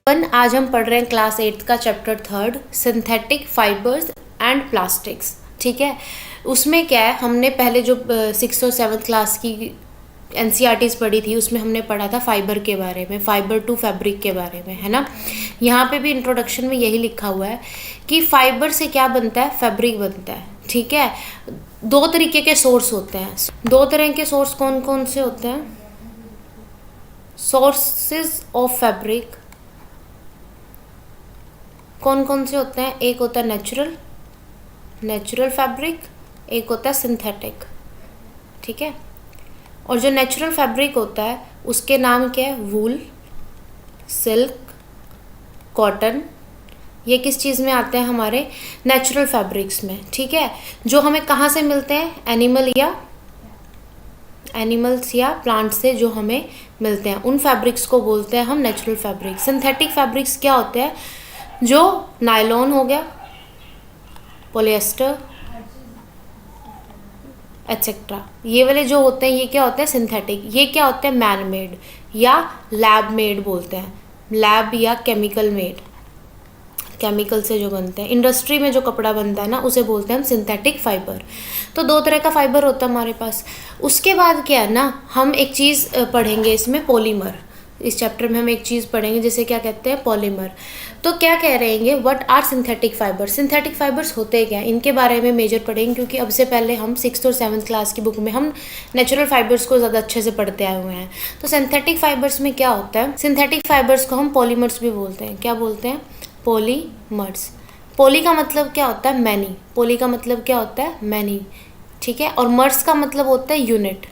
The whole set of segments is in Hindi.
आज हम पढ़ रहे हैं क्लास 8 का chapter 3 synthetic fibres and plastics. ठीक है, उसमें क्या है, हमने पहले जो 6th और 7th क्लास की NCERTs पढ़ी थी उसमें हमने पढ़ा था फाइबर के बारे में, फाइबर टू फैब्रिक के बारे में, है ना। यहाँ पे भी इंट्रोडक्शन में यही लिखा हुआ है कि फाइबर से क्या बनता है, फैब्रिक बनता है। ठीक है, दो तरीके के सोर्स होते हैं। दो तरह के सोर्स कौन कौन से होते हैं? सोर्सेज ऑफ फैब्रिक कौन कौन से होते हैं? एक होता है नेचुरल फैब्रिक, एक होता है सिंथेटिक। ठीक है, और जो नेचुरल फैब्रिक होता है उसके नाम क्या है? वूल, सिल्क, कॉटन। ये किस चीज़ में आते हैं? हमारे नेचुरल फैब्रिक्स में। ठीक है, जो हमें कहाँ से मिलते हैं? एनिमल्स या प्लांट से जो हमें मिलते हैं उन फैब्रिक्स को बोलते हैं हम नेचुरल फैब्रिक। सिंथेटिक फैब्रिक्स क्या होते हैं? जो नायलॉन हो गया, पॉलिएस्टर एटसेट्रा, ये वाले जो होते हैं ये क्या होते हैं? सिंथेटिक। ये क्या होते हैं? मैन मेड या लैब मेड बोलते हैं, लैब या केमिकल मेड, केमिकल से जो बनते हैं। इंडस्ट्री में जो कपड़ा बनता है ना उसे बोलते हैं हम सिंथेटिक फाइबर। तो दो तरह का फाइबर होता है हमारे पास। उसके बाद क्या है ना, हम एक चीज़ पढ़ेंगे इसमें, पॉलीमर। इस चैप्टर में हम एक चीज़ पढ़ेंगे जिसे क्या कहते हैं? पॉलीमर। तो क्या कह रहेंगे, what are synthetic fiber? Synthetic fibers होते क्या, इनके बारे में मेजर पढ़ेंगे, क्योंकि अब से पहले हम 6th और 7th क्लास की बुक में हम नेचुरल फाइबर्स को ज़्यादा अच्छे से पढ़ते आए हुए हैं। तो सिंथेटिक फाइबर्स में क्या होता है? सिंथेटिक फाइबर्स को हम पॉलीमर्स भी बोलते हैं। क्या बोलते हैं? पॉलीमर्स। पॉली का मतलब क्या होता है? मैनी। पॉली का मतलब क्या होता है? मैनी। ठीक है, और मर्स का मतलब होता है यूनिट।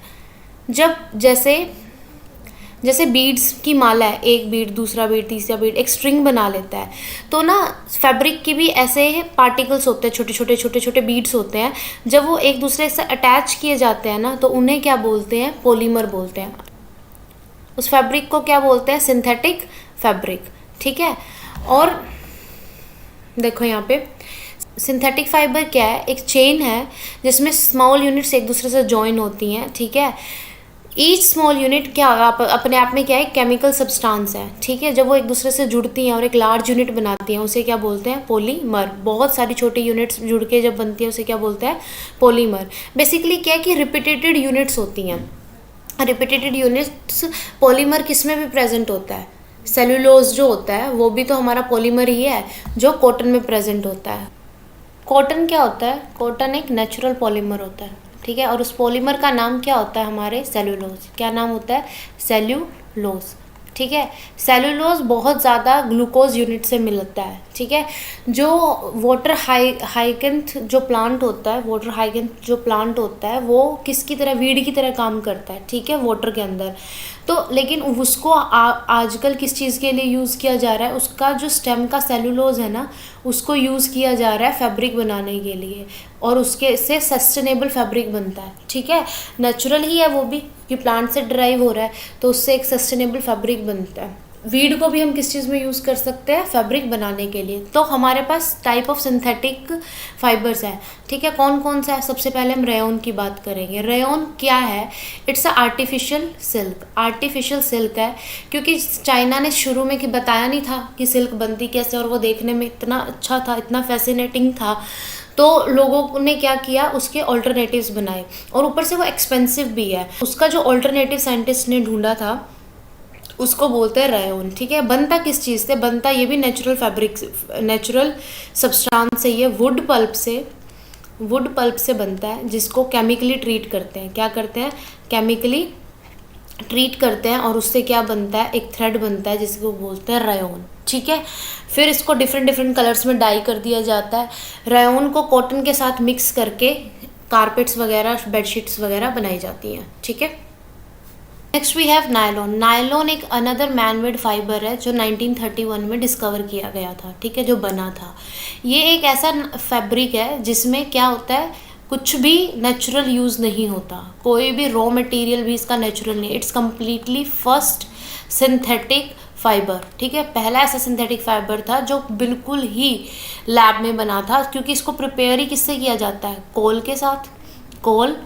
जब जैसे बीड्स की माला है, एक बीड, दूसरा बीड, तीसरा बीड, एक स्ट्रिंग बना लेता है, तो ना फैब्रिक की भी ऐसे पार्टिकल्स होते हैं, छोटे छोटे बीड्स होते हैं। जब वो एक दूसरे से अटैच किए जाते हैं ना तो उन्हें क्या बोलते हैं? पॉलीमर बोलते हैं। उस फैब्रिक को क्या बोलते हैं? Synthetic fabric. ठीक है, और देखो यहाँ पे सिंथेटिक फाइबर क्या है? एक चेन है जिसमें स्मॉल यूनिट्स एक दूसरे से जॉइन होती हैं। ठीक है, ईच स्मॉल यूनिट क्या अपने आप में क्या है? केमिकल सब्सटेंस है। ठीक है, जब वो एक दूसरे से जुड़ती हैं और एक लार्ज यूनिट बनाती हैं उसे क्या बोलते हैं? पॉलीमर। बहुत सारी छोटी यूनिट्स जुड़ के जब बनती है उसे क्या बोलते हैं? पॉलीमर। बेसिकली क्या है कि रिपीटेटेड यूनिट्स होती हैं। रिपीटेटेड यूनिट्स पॉलीमर किस में भी प्रेजेंट होता है? सेलुलोज जो होता है वो भी तो हमारा पॉलीमर ही है, जो कॉटन में प्रेजेंट होता है। कॉटन क्या होता है? कॉटन एक नेचुरल पॉलीमर होता है। ठीक है, और उस पॉलीमर का नाम क्या होता है? हमारे सेलुलोज। क्या नाम होता है? सेल्यूलोज। ठीक है, सेलुलोज बहुत ज़्यादा ग्लूकोज यूनिट से मिलता है। ठीक है, जो वाटर हाइकेंथ जो प्लांट होता है, वाटर हाइकेंथ जो प्लांट होता है वो किसकी तरह? वीड की तरह काम करता है। ठीक है, वाटर के अंदर। तो लेकिन उसको आजकल किस चीज़ के लिए यूज़ किया जा रहा है? उसका जो स्टेम का सेलुलोज है ना उसको यूज़ किया जा रहा है फैब्रिक बनाने के लिए, और उसके से सस्टेनेबल फैब्रिक बनता है। ठीक है, नेचुरल ही है वो भी, कि प्लांट से ड्राइव हो रहा है तो उससे एक सस्टेनेबल फैब्रिक बनता है। वीड को भी हम किस चीज़ में यूज़ कर सकते हैं? फैब्रिक बनाने के लिए। तो हमारे पास टाइप ऑफ सिंथेटिक फाइबर्स है। ठीक है, कौन कौन सा है? सबसे पहले हम रेयॉन की बात करेंगे। रेयॉन क्या है? It's a artificial silk. Artificial silk है क्योंकि चाइना ने शुरू में कि बताया नहीं था कि सिल्क बनती कैसे, और वो देखने में इतना अच्छा था, इतना फैसिनेटिंग था, तो लोगों ने क्या किया? उसके ऑल्टरनेटिव्स बनाए, और ऊपर से वो एक्सपेंसिव भी है। उसका जो ऑल्टरनेटिव साइंटिस्ट ने ढूंढा था उसको बोलते हैं रेयॉन। ठीक है, बनता किस चीज़ से? बनता ये भी नेचुरल फैब्रिक, नेचुरल सब्सटेंस से, ये वुड पल्प से बनता है, जिसको केमिकली ट्रीट करते हैं। क्या करते हैं? केमिकली ट्रीट करते हैं, और उससे क्या बनता है? एक थ्रेड बनता है जिसको बोलते हैं रेयॉन। ठीक है, फिर इसको डिफरेंट कलर्स में डाई कर दिया जाता है। रेयॉन को कॉटन के साथ मिक्स करके कारपेट्स वगैरह, बेडशीट्स वगैरह बनाई जाती हैं। ठीक है, next we have nylon. Nylon एक अनदर मैनमेड फाइबर है जो 1931 में डिस्कवर किया गया था। ठीक है, जो बना था। ये एक ऐसा फैब्रिक है जिसमें क्या होता है? कुछ भी नेचुरल यूज़ नहीं होता, कोई भी रॉ मटेरियल भी इसका नेचुरल नहीं। It's completely first synthetic fibre. ठीक है, पहला ऐसा सिंथेटिक फाइबर था जो बिल्कुल ही लैब में बना था, क्योंकि इसको प्रिपेयर ही किससे किया जाता है? कोल के साथ। कोल,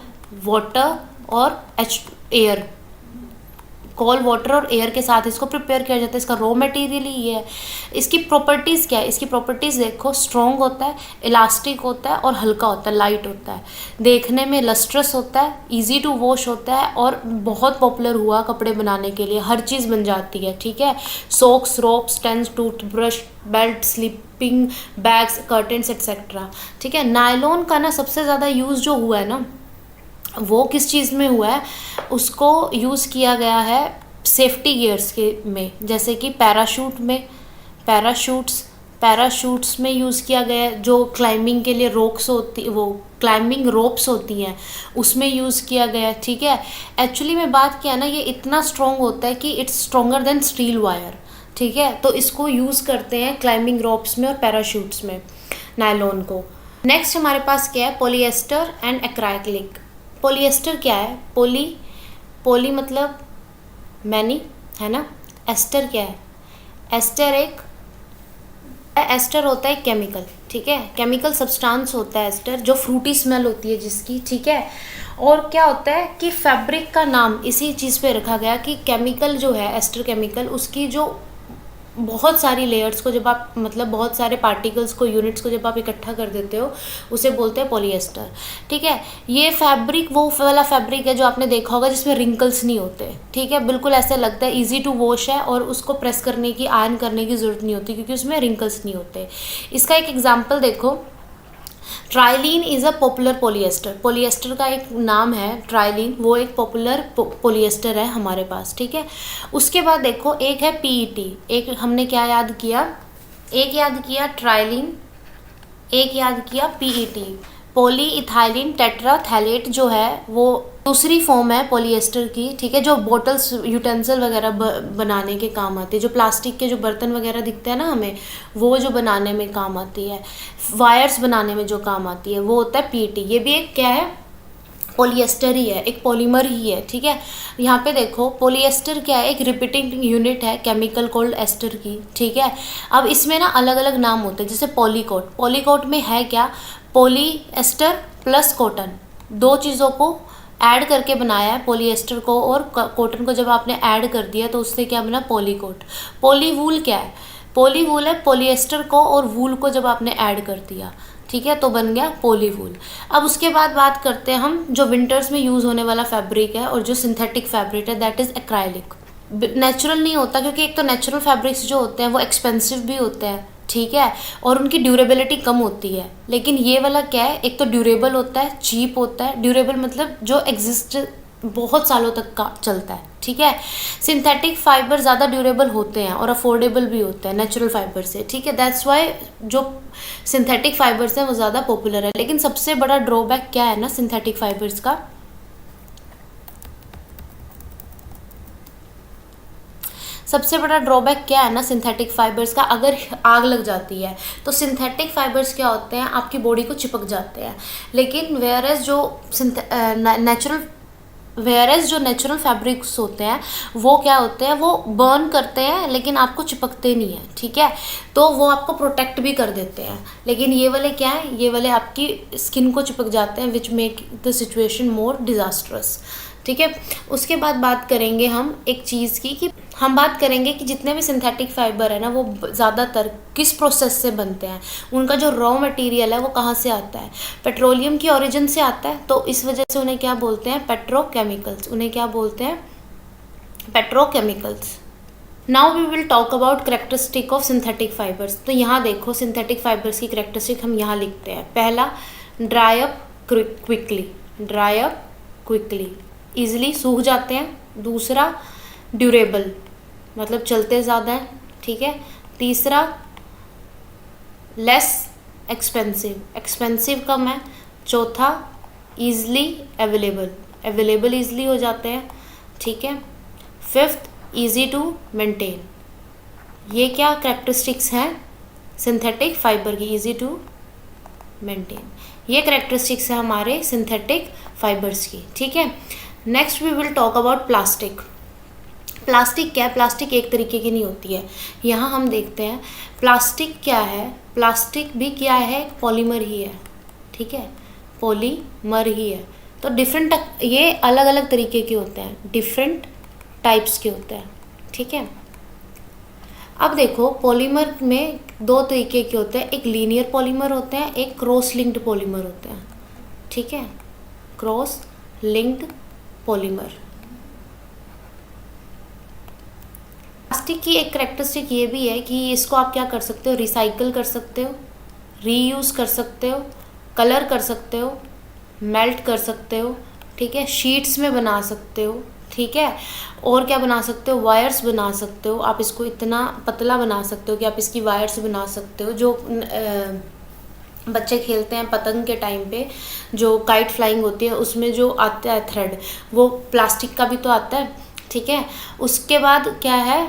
वाटर और एयर, कोल्ड वाटर और एयर के साथ इसको प्रिपेयर किया जाता है। इसका रॉ मटेरियल ही ये है। इसकी प्रॉपर्टीज़ क्या है, इसकी प्रॉपर्टीज़ देखो, स्ट्रॉन्ग होता है, इलास्टिक होता है और हल्का होता है, लाइट होता है, देखने में लस्ट्रस होता है, इजी टू वॉश होता है और बहुत पॉपुलर हुआ कपड़े बनाने के लिए, हर चीज़ बन जाती है, ठीक है। Socks, ropes, tents, toothbrush, belt, sleeping bags, curtains etcetera, ठीक है। नायलॉन का ना सबसे ज़्यादा यूज़ जो हुआ है ना, वो किस चीज़ में हुआ है, उसको यूज़ किया गया है सेफ्टी गियर्स के में, जैसे कि पैराशूट में, पैराशूट्स में यूज़ किया गया है। जो क्लाइंबिंग के लिए रोक्स होती, वो क्लाइंबिंग रोप्स होती हैं, उसमें यूज़ किया गया है, ठीक है। एक्चुअली में बात क्या है ना, ये इतना स्ट्रॉन्ग होता है कि it's stronger than steel wire, ठीक है। तो इसको यूज़ करते हैं क्लाइंबिंग रोप्स में और पैराशूट्स में, नायलॉन को। नेक्स्ट हमारे पास क्या है, पॉलिएस्टर एंड एक्राइलिक। पॉलिएस्टर क्या है, पोली मतलब मैनी, है ना। एस्टर क्या है, एस्टर होता है केमिकल, ठीक है, केमिकल सब्सटेंस होता है एस्टर, जो फ्रूटी स्मेल होती है जिसकी, ठीक है। और क्या होता है कि फैब्रिक का नाम इसी चीज़ पे रखा गया कि केमिकल जो है एस्टर केमिकल, उसकी जो बहुत सारी लेयर्स को जब आप, मतलब बहुत सारे पार्टिकल्स को, यूनिट्स को जब आप इकट्ठा कर देते हो, उसे बोलते हैं पॉलिएस्टर, ठीक है। ये फैब्रिक वो वाला फैब्रिक है जो आपने देखा होगा जिसमें रिंकल्स नहीं होते, ठीक है, बिल्कुल ऐसे लगता है इजी टू वॉश है और उसको प्रेस करने की, आयरन करने की ज़रूरत नहीं होती क्योंकि उसमें रिंकल्स नहीं होते। इसका एक एग्जाम्पल देखो, Terylene is a popular polyester. Polyester का एक नाम है ट्राइलीन, वो एक पॉपुलर पॉलिएस्टर है हमारे पास, ठीक है। उसके बाद देखो एक है पीईटी, एक हमने क्या याद किया, एक याद किया ट्राइलीन, एक याद किया पीईटी, पॉली इथाइलिन टेट्राथैलेट, जो है वो दूसरी फॉर्म है पॉलिएस्टर की, ठीक है, जो बॉटल्स, यूटेंसिल वगैरह बनाने के काम आती है, जो प्लास्टिक के जो बर्तन वगैरह दिखते हैं ना हमें, वो जो बनाने में काम आती है, वायर्स बनाने में जो काम आती है, वो होता है पीईटी। ये भी एक क्या है, पॉलिएस्टर ही है, एक पॉलीमर ही है, ठीक है। यहाँ पे देखो पॉलिएस्टर क्या है, एक रिपीटिंग यूनिट है केमिकल कोल्ड एस्टर की, ठीक है। अब इसमें ना अलग अलग नाम होते हैं, जैसे पॉलीकोट, पॉलीकोट में है क्या, पॉलीएस्टर प्लस कॉटन, दो चीज़ों को ऐड करके बनाया है, पॉलीएस्टर को और कॉटन को जब आपने ऐड कर दिया तो उससे क्या बना, पॉलीकोट। पॉलीवूल क्या है, पॉलीवूल है पॉलीएस्टर को और वूल को जब आपने ऐड कर दिया, ठीक है, तो बन गया पॉलीवूल। अब उसके बाद बात करते हैं हम जो विंटर्स में यूज़ होने वाला फैब्रिक है और जो सिंथेटिक फैब्रिक है, दैट इज़ एक्राइलिक। नेचुरल नहीं होता क्योंकि एक तो नेचुरल फैब्रिक्स जो होते हैं वो एक्सपेंसिव भी होते हैं, ठीक है, और उनकी ड्यूरेबिलिटी कम होती है। लेकिन ये वाला क्या है, एक तो ड्यूरेबल होता है, चीप होता है, ड्यूरेबल मतलब जो एग्जिस्ट बहुत सालों तक का चलता है, ठीक है। सिंथेटिक फाइबर ज़्यादा ड्यूरेबल होते हैं और अफोर्डेबल भी होते हैं नेचुरल फाइबर से, ठीक है, दैट्स वाई जो सिंथेटिक फाइबर्स हैं वो ज़्यादा पॉपुलर है। लेकिन सबसे बड़ा ड्रॉबैक क्या है ना सिंथेटिक फाइबर्स का, सबसे बड़ा ड्रॉबैक क्या है ना सिंथेटिक फाइबर्स का, अगर आग लग जाती है तो सिंथेटिक फाइबर्स क्या होते हैं, आपकी बॉडी को चिपक जाते हैं। लेकिन वेयरएज जो नेचुरल फैब्रिक्स होते हैं वो क्या होते हैं, वो बर्न करते हैं लेकिन आपको चिपकते नहीं है, ठीक है, तो वो आपको प्रोटेक्ट भी कर देते हैं। लेकिन ये वाले क्या है, ये वाले आपकी स्किन को चिपक जाते हैं, which make the situation more disastrous, ठीक है। उसके बाद बात करेंगे हम एक चीज़ की, कि हम बात करेंगे कि जितने भी सिंथेटिक फाइबर है ना वो ज़्यादातर किस प्रोसेस से बनते हैं, उनका जो रॉ मटेरियल है वो कहाँ से आता है, पेट्रोलियम की ओरिजिन से आता है, तो इस वजह से उन्हें क्या बोलते हैं, पेट्रोकेमिकल्स, उन्हें क्या बोलते हैं, petrochemicals. Now we will talk about characteristic of synthetic fibers. तो यहाँ देखो सिंथेटिक फाइबर्स की करेक्टरिस्टिक हम यहाँ लिखते हैं। पहला, ड्राई अप क्विकली, ईजिली सूख जाते हैं। दूसरा, ड्यूरेबल मतलब चलते ज़्यादा हैं, ठीक है। तीसरा, लेस एक्सपेंसिव कम है। चौथा, ईजली अवेलेबल ईजिली हो जाते हैं, ठीक है। Fifth, easy to maintain. ये क्या करेक्टरिस्टिक्स हैं सिंथेटिक फाइबर की, ईजी टू मेंटेन, ये करेक्टरिस्टिक्स है हमारे सिंथेटिक फाइबर्स की, ठीक है। Next we will talk about plastic. Plastic क्या है, प्लास्टिक एक तरीके की नहीं होती है। यहाँ हम देखते हैं प्लास्टिक क्या है, प्लास्टिक भी क्या है, पॉलीमर ही है, ठीक है, पॉलीमर ही है। तो डिफरेंट, ये अलग अलग तरीके के होते हैं, डिफरेंट टाइप्स के होते हैं, ठीक है। अब देखो पॉलीमर में दो तरीके के होते हैं, एक लीनियर पॉलीमर होते हैं, एक क्रॉस लिंक्ड पॉलीमर होते हैं, ठीक है, क्रॉस लिंक्ड पॉलीमर। प्लास्टिक की एक करेक्टरिस्टिक ये भी है कि इसको आप क्या कर सकते हो, रिसाइकल कर सकते हो, रीयूज़ कर सकते हो, कलर कर सकते हो, मेल्ट कर सकते हो, ठीक है, शीट्स में बना सकते हो, ठीक है, और क्या बना सकते हो, वायर्स बना सकते हो। आप इसको इतना पतला बना सकते हो कि आप इसकी वायर्स बना सकते हो। जो बच्चे खेलते हैं पतंग के टाइम पे, जो काइट फ्लाइंग होती है उसमें जो आता है थ्रेड, वो प्लास्टिक का भी तो आता है, ठीक है। उसके बाद क्या है,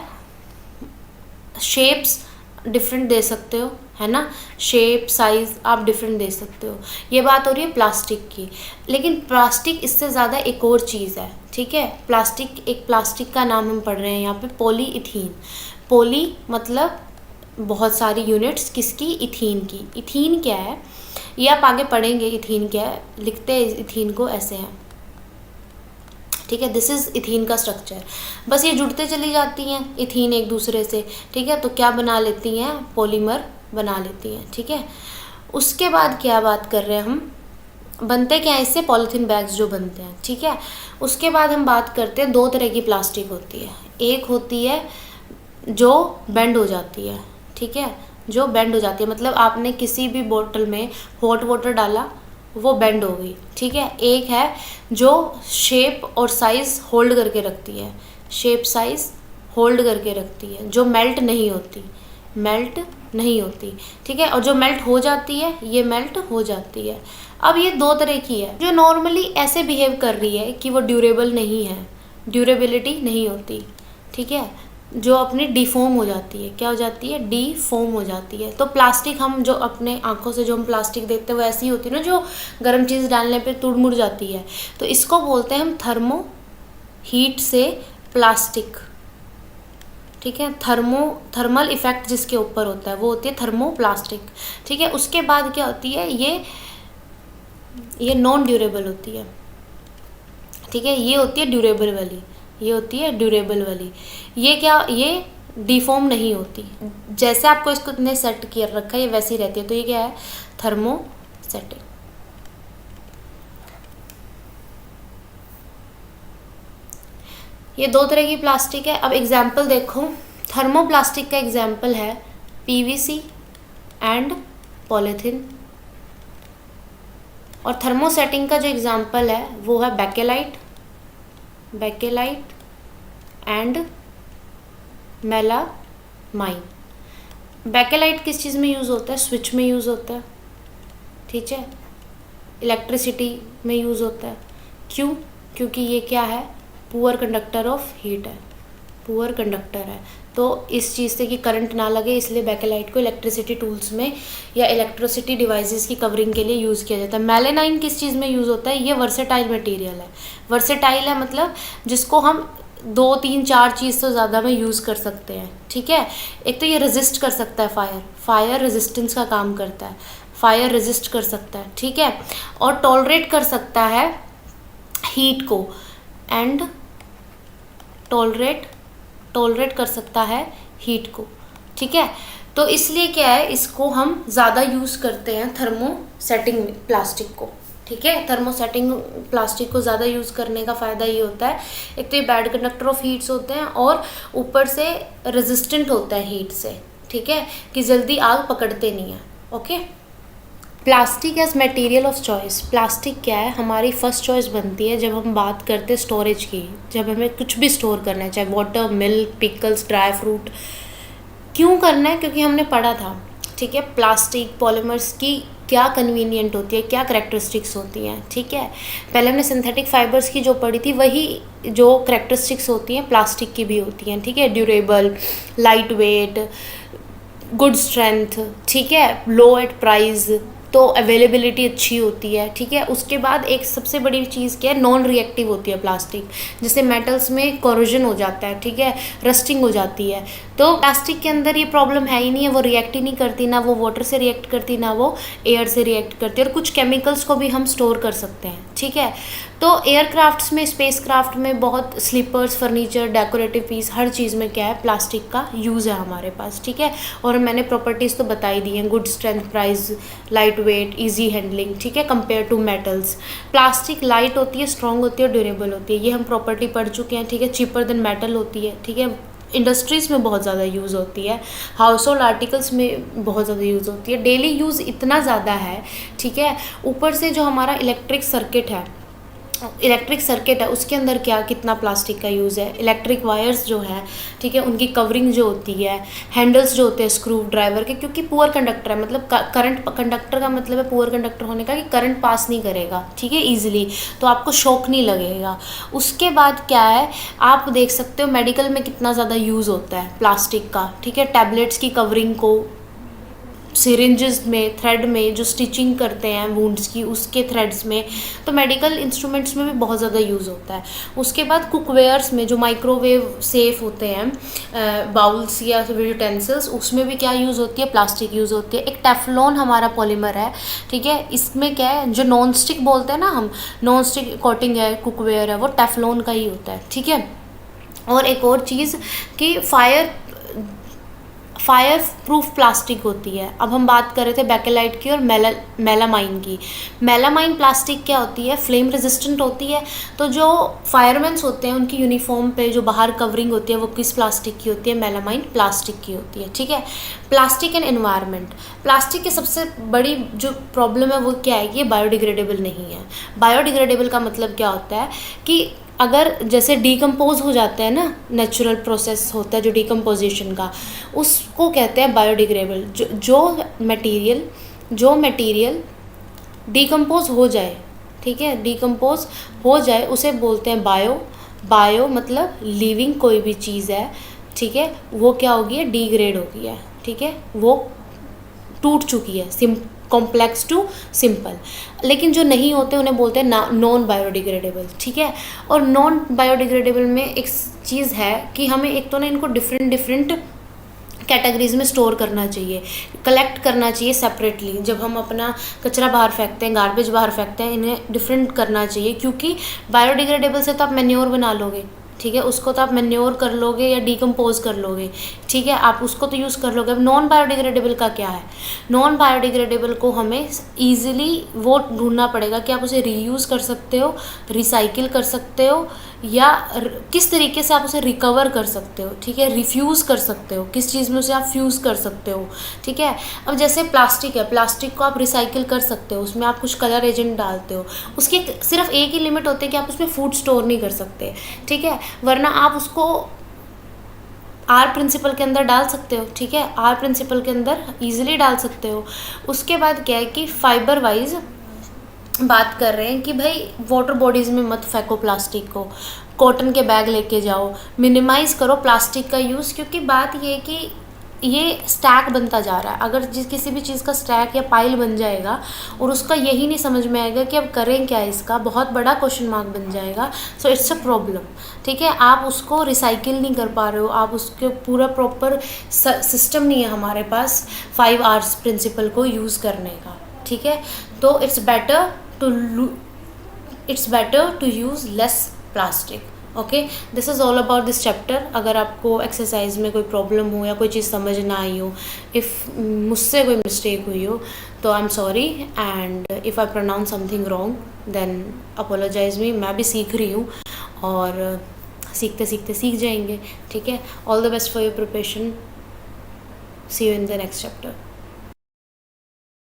शेप्स डिफरेंट दे सकते हो, है ना, शेप साइज़ आप डिफरेंट दे सकते हो। ये बात हो रही है प्लास्टिक की। लेकिन प्लास्टिक इससे ज़्यादा एक और चीज़ है, ठीक है। प्लास्टिक का नाम हम पढ़ रहे हैं यहाँ पे, पॉलीइथीन। पॉली मतलब बहुत सारी यूनिट्स, किसकी, इथीन की। इथीन क्या है ये आप आगे पढ़ेंगे, इथीन क्या है। लिखते हैं इथीन को ऐसे हैं, ठीक है, दिस इज़ इथीन का स्ट्रक्चर। बस ये जुड़ते चली जाती हैं इथीन एक दूसरे से, ठीक है, तो क्या बना लेती हैं, पॉलीमर बना लेती हैं, ठीक है। उसके बाद क्या बात कर रहे हैं हम, बनते क्या है इससे, पॉलीथीन बैग्स जो बनते हैं, ठीक है। उसके बाद हम बात करते हैं, दो तरह की प्लास्टिक होती है। एक होती है जो बेंड हो जाती है, ठीक है, जो बेंड हो जाती है, मतलब आपने किसी भी बोतल में हॉट वाटर डाला, वो बेंड हो गई, ठीक है। एक है जो शेप और साइज़ होल्ड करके रखती है, शेप साइज़ होल्ड करके रखती है, जो मेल्ट नहीं होती, ठीक है। और जो मेल्ट हो जाती है, ये मेल्ट हो जाती है। अब ये दो तरह की है, जो नॉर्मली ऐसे बिहेव कर रही है कि वो ड्यूरेबल नहीं है, ड्यूरेबिलिटी नहीं होती, ठीक है, जो अपनी डिफॉर्म हो जाती है। क्या हो जाती है, डिफॉर्म हो जाती है। तो प्लास्टिक हम जो अपने आंखों से जो हम प्लास्टिक देखते हैं वो ऐसी होती है ना, जो गर्म चीज़ डालने पे तुड़ मुड़ जाती है, तो इसको बोलते हैं हम थर्मो हीट से प्लास्टिक, ठीक है। थर्मल इफेक्ट जिसके ऊपर होता है वो होती है थर्मोप्लास्टिक, ठीक है। उसके बाद क्या होती है, ये नॉन ड्यूरेबल होती है, ठीक है, ये होती है ड्यूरेबल वाली, ये होती है ड्यूरेबल वाली। ये डिफॉर्म नहीं होती, जैसे आपको इसको इतने सेट किया रखा है ये वैसी रहती है। तो ये क्या है, थर्मोसेटिक। ये दो तरह की प्लास्टिक है। अब एग्जाम्पल देखो, थर्मोप्लास्टिक का एग्जाम्पल है पीवीसी एंड पॉलीथीन, और थर्मोसेटिंग का जो एग्जाम्पल है वो है बेकेलाइट एंड मेलामाइन। बेकेलाइट किस चीज़ में यूज़ होता है, स्विच में यूज़ होता है, ठीक है, इलेक्ट्रिसिटी में यूज़ होता है। क्यों, क्योंकि ये क्या है, पुअर कंडक्टर ऑफ हीट है, पुअर कंडक्टर है। तो इस चीज़ से कि करंट ना लगे, इसलिए बेकेलाइट को इलेक्ट्रिसिटी टूल्स में या इलेक्ट्रिसिटी डिवाइसेस की कवरिंग के लिए यूज़ किया जाता है। मेलानाइन किस चीज़ में यूज़ होता है, ये वर्सेटाइल मटेरियल है। वर्सेटाइल है मतलब जिसको हम 2 3 4 चीज़ से ज़्यादा में यूज़ कर सकते हैं, ठीक है। एक तो ये रेजिस्ट कर सकता है, फायर रेजिस्टेंस का काम करता है, फायर रेजिस्ट कर सकता है, ठीक है, और टॉलरेट कर सकता है हीट को, एंड टॉलरेट कर सकता है हीट को, ठीक है। तो इसलिए क्या है, इसको हम ज़्यादा यूज़ करते हैं थर्मोसेटिंग प्लास्टिक को, ठीक है। थर्मोसेटिंग प्लास्टिक को ज़्यादा यूज़ करने का फ़ायदा ये होता है, एक तो ये बैड कंडक्टर ऑफ हीट्स होते हैं और ऊपर से रेजिस्टेंट होता है हीट से, ठीक है, कि जल्दी आग पकड़ते नहीं हैं, okay. Plastic as material of choice. Plastic क्या है, हमारी फर्स्ट चॉइस बनती है जब हम बात करते हैं स्टोरेज की, जब हमें कुछ भी स्टोर करना है, चाहे water, milk, pickles, dry fruit. क्यों करना है, क्योंकि हमने पढ़ा था, ठीक है, प्लास्टिक पॉलीमर्स की क्या कन्वीनियंट होती है, क्या करेक्टरिस्टिक्स होती हैं, ठीक है। पहले हमने सिंथेटिक फाइबर्स की जो पढ़ी थी, वही जो करेक्टरिस्टिक्स होती हैं प्लास्टिक की भी होती हैं, ठीक है। Durable, light weight, good strength, ठीक है, लो एट प्राइस, तो अवेलेबिलिटी अच्छी होती है, ठीक है। उसके बाद एक सबसे बड़ी चीज़ क्या है, नॉन रिएक्टिव होती है प्लास्टिक, जैसे मेटल्स में कोरोजन हो जाता है, ठीक है, रस्टिंग हो जाती है। तो प्लास्टिक के अंदर ये प्रॉब्लम है ही नहीं है, वो रिएक्ट ही नहीं करती, ना वो वाटर से रिएक्ट करती, ना वो एयर से रिएक्ट करती है, और कुछ केमिकल्स को भी हम स्टोर कर सकते हैं, ठीक है। तो एयरक्राफ्ट्स में, स्पेसक्राफ्ट में बहुत स्लीपर्स, फर्नीचर, डेकोरेटिव पीस, हर चीज़ में क्या है, प्लास्टिक का यूज़ है हमारे पास, ठीक है। और मैंने प्रॉपर्टीज़ तो बताई दी हैं, good strength, price, light weight, easy handling, ठीक है, compare to metals. Plastic light होती है, स्ट्रॉन्ग होती है, ड्यूरेबल होती है, ये हम प्रॉपर्टी पढ़ चुके हैं, ठीक है। चीपर देन मेटल होती है, ठीक है। इंडस्ट्रीज़ में बहुत ज़्यादा यूज़ होती है, हाउस होल्ड आर्टिकल्स में बहुत ज़्यादा यूज़ होती है, डेली यूज़ इतना ज़्यादा है, ठीक है। ऊपर से जो हमारा इलेक्ट्रिक सर्किट है उसके अंदर क्या कितना प्लास्टिक का यूज़ है। इलेक्ट्रिक वायर्स जो है, ठीक है, उनकी कवरिंग जो होती है, हैंडल्स जो होते हैं स्क्रू ड्राइवर के, क्योंकि पुअर कंडक्टर है, मतलब करंट, कंडक्टर का मतलब है पुअर कंडक्टर होने का कि करंट पास नहीं करेगा, ठीक है, ईजिली, तो आपको शॉक नहीं लगेगा। उसके बाद क्या है, आप देख सकते हो मेडिकल में कितना ज़्यादा यूज़ होता है प्लास्टिक का, ठीक है। टैबलेट्स की कवरिंग को, सिरिंजेस में, थ्रेड में जो स्टिचिंग करते हैं वुंड्स की, उसके थ्रेड्स में, तो मेडिकल इंस्ट्रूमेंट्स में भी बहुत ज़्यादा यूज़ होता है। उसके बाद कुकवेयर्स में जो माइक्रोवेव सेफ होते हैं, बाउल्स या यूटेंसिल्स, उसमें भी क्या यूज़ होती है, प्लास्टिक यूज़ होती है। एक टेफ्लॉन हमारा पॉलीमर है, ठीक है, इसमें क्या है, जो नॉन स्टिक बोलते हैं ना हम, नॉन स्टिक कोटिंग है, कुकवेयर है, वो टेफ्लॉन का ही होता है, ठीक है। और एक और चीज़ कि फायर प्रूफ प्लास्टिक होती है। अब हम बात कर रहे थे बैकेलाइट की और मेलामाइन की। मेलामाइन प्लास्टिक क्या होती है, फ्लेम रेजिस्टेंट होती है। तो जो फायरमैन्स होते हैं उनकी यूनिफॉर्म पे जो बाहर कवरिंग होती है वो किस प्लास्टिक की होती है, मेलामाइन प्लास्टिक की होती है, ठीक है। प्लास्टिक एंड एनवायरनमेंट, प्लास्टिक की सबसे बड़ी जो प्रॉब्लम है वो क्या है, ये बायोडिग्रेडेबल नहीं है। बायोडिग्रेडेबल का मतलब क्या होता है कि अगर जैसे डीकम्पोज हो जाता है ना, नेचुरल प्रोसेस होता है जो डीकम्पोजिशन का, उसको कहते हैं बायोडिग्रेडेबल। जो मटेरियल डीकम्पोज हो जाए, ठीक है, डीकम्पोज हो जाए उसे बोलते हैं बायो मतलब लिविंग कोई भी चीज़ है, ठीक है, वो क्या होगी है, डिग्रेड हो गई है, ठीक है, वो टूट चुकी है, कॉम्प्लेक्स टू सिंपल। लेकिन जो नहीं होते उन्हें बोलते हैं नॉन बायोडिग्रेडेबल, ठीक है। और नॉन बायोडिग्रेडेबल में एक चीज़ है कि हमें एक तो ना इनको डिफरेंट कैटेगरीज में स्टोर करना चाहिए, कलेक्ट करना चाहिए सेपरेटली। जब हम अपना कचरा बाहर फेंकते हैं, गार्बेज बाहर फेंकते हैं, इन्हें डिफरेंट करना चाहिए, क्योंकि बायोडिग्रेडेबल से तो आप मैन्योर बना लोगे, ठीक है, उसको तो आप मैन्योर कर लोगे या डीकम्पोज कर लोगे, ठीक है, आप उसको तो यूज़ कर लोगे। अब नॉन बायोडिग्रेडेबल का क्या है, नॉन बायोडिग्रेडेबल को हमें ईजिली वो ढूंढना पड़ेगा कि आप उसे रीयूज़ कर सकते हो, रिसाइकिल कर सकते हो, या किस तरीके से आप उसे रिकवर कर सकते हो, ठीक है, रिफ्यूज़ कर सकते हो, किस चीज़ में उसे आप फ्यूज़ कर सकते हो, ठीक है। अब जैसे प्लास्टिक है, प्लास्टिक को आप रिसाइकिल कर सकते हो, उसमें आप कुछ कलर एजेंट डालते हो, उसकी सिर्फ एक ही लिमिट होती है कि आप उसमें फूड स्टोर नहीं कर सकते, ठीक है, वरना आप उसको आर प्रिंसिपल के अंदर डाल सकते हो, ठीक है, आर प्रिंसिपल के अंदर ईजिली डाल सकते हो। उसके बाद क्या है कि फाइबर वाइज बात कर रहे हैं कि भाई वाटर बॉडीज़ में मत फेंको प्लास्टिक को, कॉटन के बैग लेके जाओ, मिनिमाइज़ करो प्लास्टिक का यूज़, क्योंकि बात ये है कि ये स्टैक बनता जा रहा है। अगर किसी भी चीज़ का स्टैक या पाइल बन जाएगा और उसका यही नहीं समझ में आएगा कि अब करें क्या, इसका बहुत बड़ा क्वेश्चन मार्क बन जाएगा। सो इट्स अ प्रॉब्लम, ठीक है। आप उसको रिसाइकिल नहीं कर पा रहे हो, आप उसके पूरा प्रॉपर सिस्टम नहीं है हमारे पास 5 Rs प्रिंसिपल को यूज़ करने का, ठीक है। तो it's better to use less plastic. Okay, this is all about this chapter. अगर आपको एक्सरसाइज में कोई प्रॉब्लम हो या कोई चीज़ समझ ना आई हो, इफ़ मुझसे कोई मिस्टेक हुई हो तो I am sorry, and if I pronounce something wrong then apologise me. मैं भी सीख रही हूँ और सीखते सीखते सीख जाएंगे, ठीक है। All the best for your preparation, see you in the next chapter.